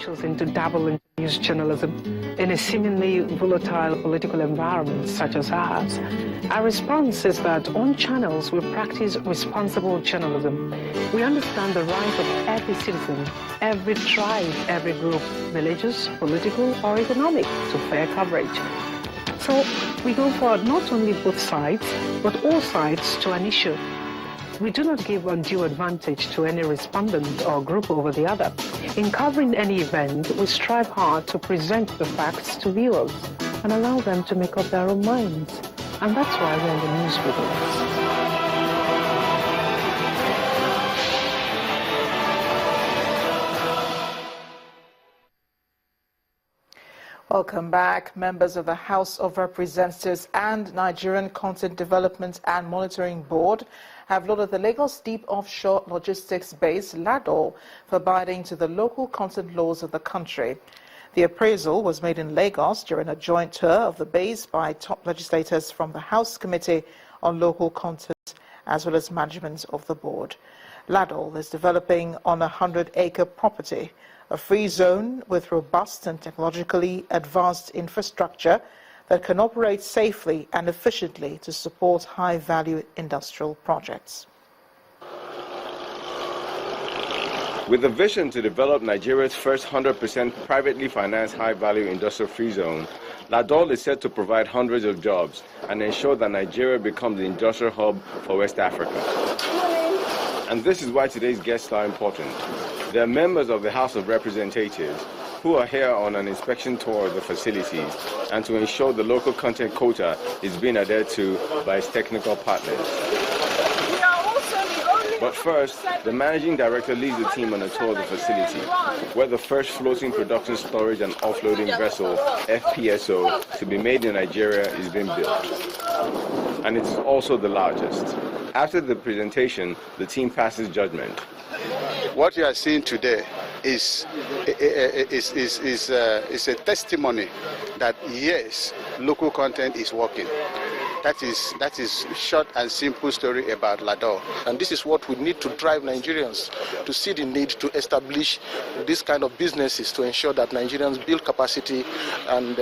chosen to dabble in news journalism in a seemingly volatile political environment such as ours. Our response is that on channels we practice responsible journalism. We understand the right of every citizen, every tribe, every group, religious, political or economic, to fair coverage. So we go for not only both sides, but all sides to an issue. We do not give undue advantage to any respondent or group over the other. In covering any event, we strive hard to present the facts to viewers and allow them to make up their own minds. And that's why we're in the news with us. Welcome back. Members of the House of Representatives and Nigerian Content Development and Monitoring Board have lauded the Lagos Deep Offshore Logistics Base, LADOL, for abiding to the local content laws of the country. The appraisal was made in Lagos during a joint tour of the base by top legislators from the House Committee on Local Content as well as management of the board. LADOL is developing on a 100-acre property, a free zone with robust and technologically advanced infrastructure that can operate safely and efficiently to support high-value industrial projects. With a vision to develop Nigeria's first 100% privately financed high-value industrial free zone, LADOL is set to provide hundreds of jobs and ensure that Nigeria becomes the industrial hub for West Africa. And this is why today's guests are important. They are members of the House of Representatives who are here on an inspection tour of the facilities and to ensure the local content quota is being adhered to by its technical partners. But first, the Managing Director leads the team on a tour of the facility, where the first floating production storage and offloading vessel, FPSO, to be made in Nigeria is being built. And it is also the largest. After the presentation, the team passes judgment. What you are seeing today is a testimony that yes, local content is working. That is short and simple story about LADOL. And this is what we need to drive Nigerians to see the need to establish this kind of businesses to ensure that Nigerians build capacity and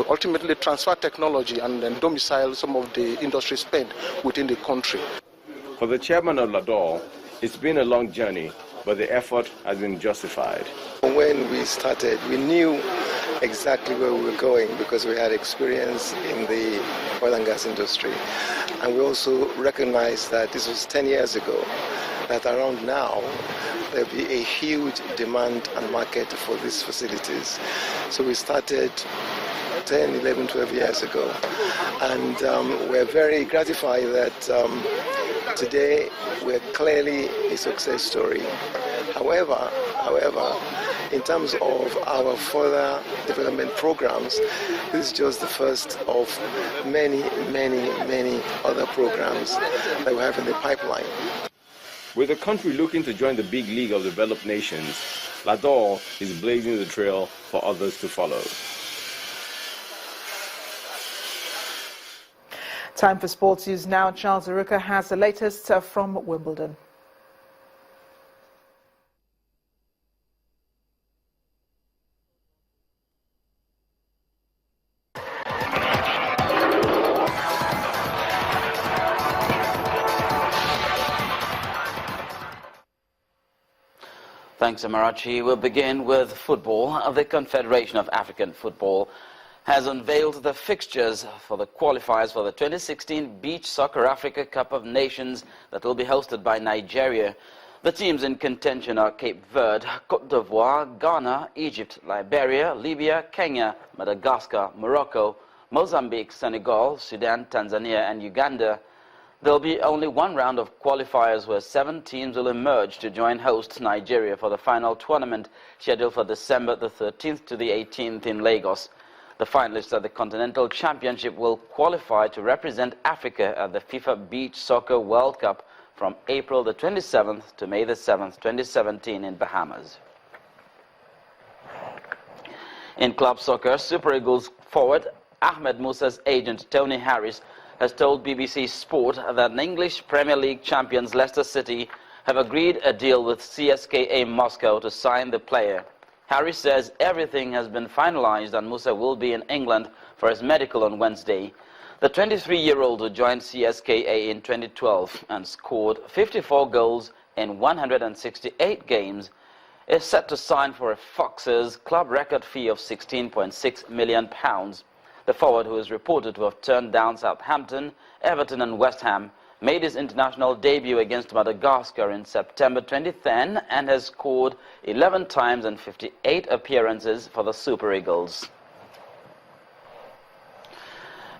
ultimately transfer technology and then domicile some of the industry spend within the country. For the chairman of LADOL, it's been a long journey, but the effort has been justified. When we started, we knew exactly where we were going because we had experience in the oil and gas industry. And we also recognized that this was 10 years ago, that around now, there'll be a huge demand and market for these facilities. So we started 10, 11, 12 years ago. And we're very gratified that today we're clearly a success story. However, in terms of our further development programs, this is just the first of many other programs that we have in the pipeline. With the country looking to join the big league of developed nations, LADOL is blazing the trail for others to follow. Time for sports news now. Charles Aruka has the latest from Wimbledon. Thanks, Amarachi. We'll begin with football. The Confederation of African Football has unveiled the fixtures for the qualifiers for the 2016 Beach Soccer Africa Cup of Nations that will be hosted by Nigeria. The teams in contention are Cape Verde, Cote d'Ivoire, Ghana, Egypt, Liberia, Libya, Kenya, Madagascar, Morocco, Mozambique, Senegal, Sudan, Tanzania and Uganda. There will be only one round of qualifiers where 7 teams will emerge to join host Nigeria for the final tournament scheduled for December the 13th to the 18th in Lagos. The finalists at the Continental Championship will qualify to represent Africa at the FIFA Beach Soccer World Cup from April the 27th to May the 7th, 2017 in Bahamas. In club soccer, Super Eagles forward Ahmed Musa's agent Tony Harris has told BBC Sport that the English Premier League champions Leicester City have agreed a deal with CSKA Moscow to sign the player. Harry says everything has been finalized and Musa will be in England for his medical on Wednesday. The 23-year-old who joined CSKA in 2012 and scored 54 goals in 168 games is set to sign for a Foxes club record fee of £16.6 million. The forward, who is reported to have turned down Southampton, Everton and West Ham, made his international debut against Madagascar in September 2010 and has scored 11 times and 58 appearances for the Super Eagles.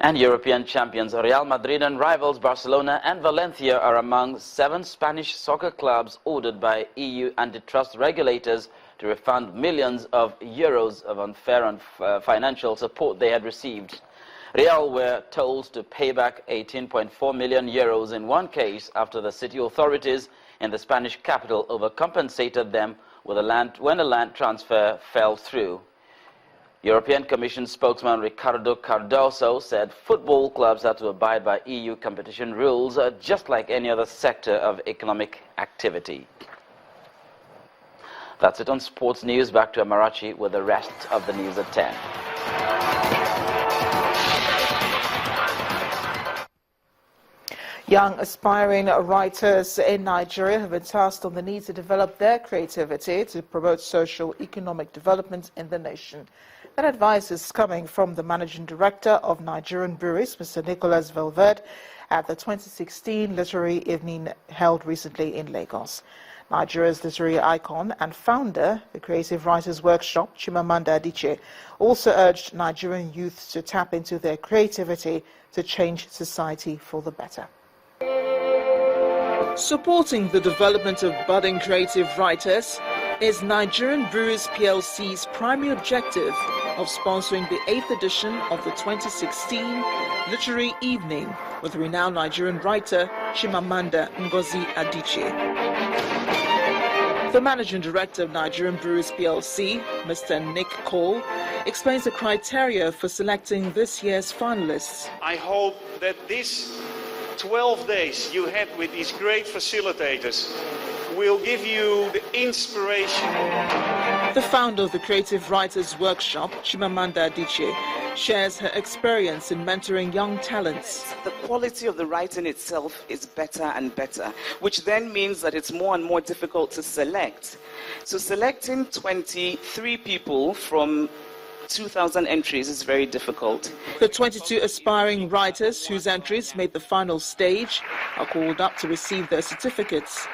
And European champions Real Madrid and rivals Barcelona and Valencia are among 7 Spanish soccer clubs ordered by EU antitrust regulators to refund millions of euros of unfair and financial support they had received. Real were told to pay back 18.4 million euros in one case after the city authorities in the Spanish capital overcompensated them with when a land transfer fell through. European Commission spokesman Ricardo Cardoso said football clubs have to abide by EU competition rules just like any other sector of economic activity. That's it on sports news. Back to Amarachi with the rest of the news at 10. Young aspiring writers in Nigeria have been tasked on the need to develop their creativity to promote social economic development in the nation. That advice is coming from the Managing Director of Nigerian Breweries, Mr. Nicholas Valverde, at the 2016 Literary Evening held recently in Lagos. Nigeria's literary icon and founder, the Creative Writers Workshop, Chimamanda Adichie, also urged Nigerian youth to tap into their creativity to change society for the better. Supporting the development of budding creative writers is Nigerian Breweries PLC's primary objective of sponsoring the 8th edition of the 2016 Literary Evening with renowned Nigerian writer Chimamanda Ngozi Adichie. The Managing Director of Nigerian Breweries PLC, Mr. Nick Cole, explains the criteria for selecting this year's finalists. I hope that this 12 days you had with these great facilitators will give you the inspiration. The founder of the Creative Writers Workshop, Chimamanda Adichie, shares her experience in mentoring young talents. The quality of the writing itself is better and better, which then means that it's more and more difficult to select. So selecting 23 people from 2,000 entries is very difficult. The 22 aspiring writers whose entries made the final stage are called up to receive their certificates.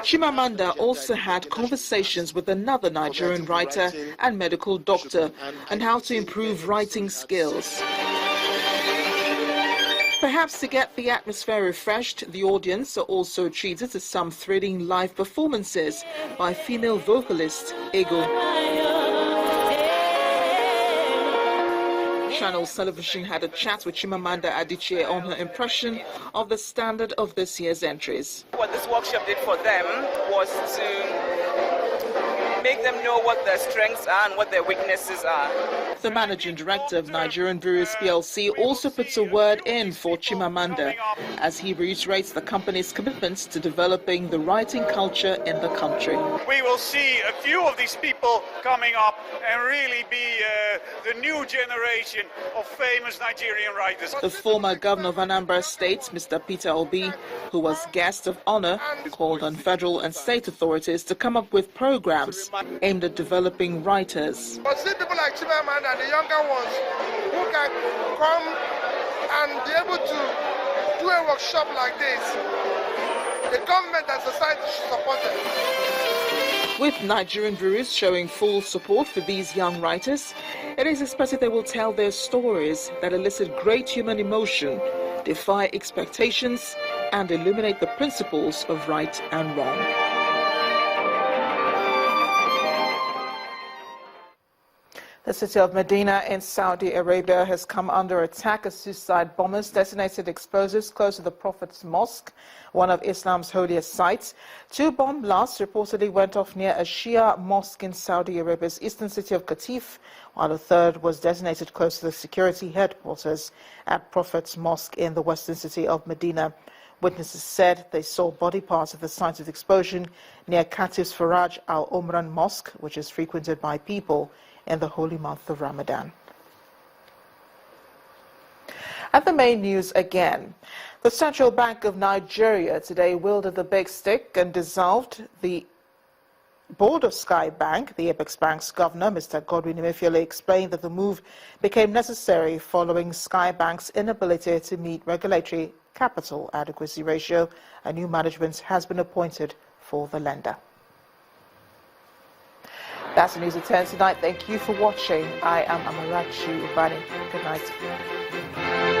Chimamanda also had conversations with another Nigerian writer and medical doctor on how to improve writing skills. Perhaps to get the atmosphere refreshed, the audience are also treated to some thrilling live performances by female vocalist Ego. Channels Television had a chat with Chimamanda Adichie on her impression of the standard of this year's entries. What this workshop did for them was to make them know what their strengths are and what their weaknesses are. The Managing Director of Nigerian Breweries PLC also puts a word in for Chimamanda as he reiterates the company's commitments to developing the writing culture in the country. We will see a few of these people coming up and really be the new generation of famous Nigerian writers. The former governor of Anambra State, Mr. Peter Obi, who was guest of honor, called on federal and state authorities to come up with programs aimed at developing writers. But see people like Chimamanda, the younger ones, who can come and be able to do a workshop like this, the government and society should support them. With Nigerian breweries showing full support for these young writers, it is expected they will tell their stories that elicit great human emotion, defy expectations, and illuminate the principles of right and wrong. The city of Medina in Saudi Arabia has come under attack as suicide bombers detonated explosives close to the Prophet's Mosque, one of Islam's holiest sites. 2 bomb blasts reportedly went off near a Shia mosque in Saudi Arabia's eastern city of Qatif, while a third was detonated close to the security headquarters at Prophet's Mosque in the western city of Medina. Witnesses said they saw body parts at the site of the explosion near Khatif's Faraj Al-Umran Mosque, which is frequented by people in the holy month of Ramadan. And the main news again. The Central Bank of Nigeria today wielded the big stick and dissolved the board of Sky Bank. The Apex Bank's governor, Mr. Godwin Emefiele, explained that the move became necessary following Sky Bank's inability to meet regulatory capital adequacy ratio. A new management has been appointed for the lender. That's the news at 10 tonight. Thank you for watching. I am Amarachi Ubani. Good night.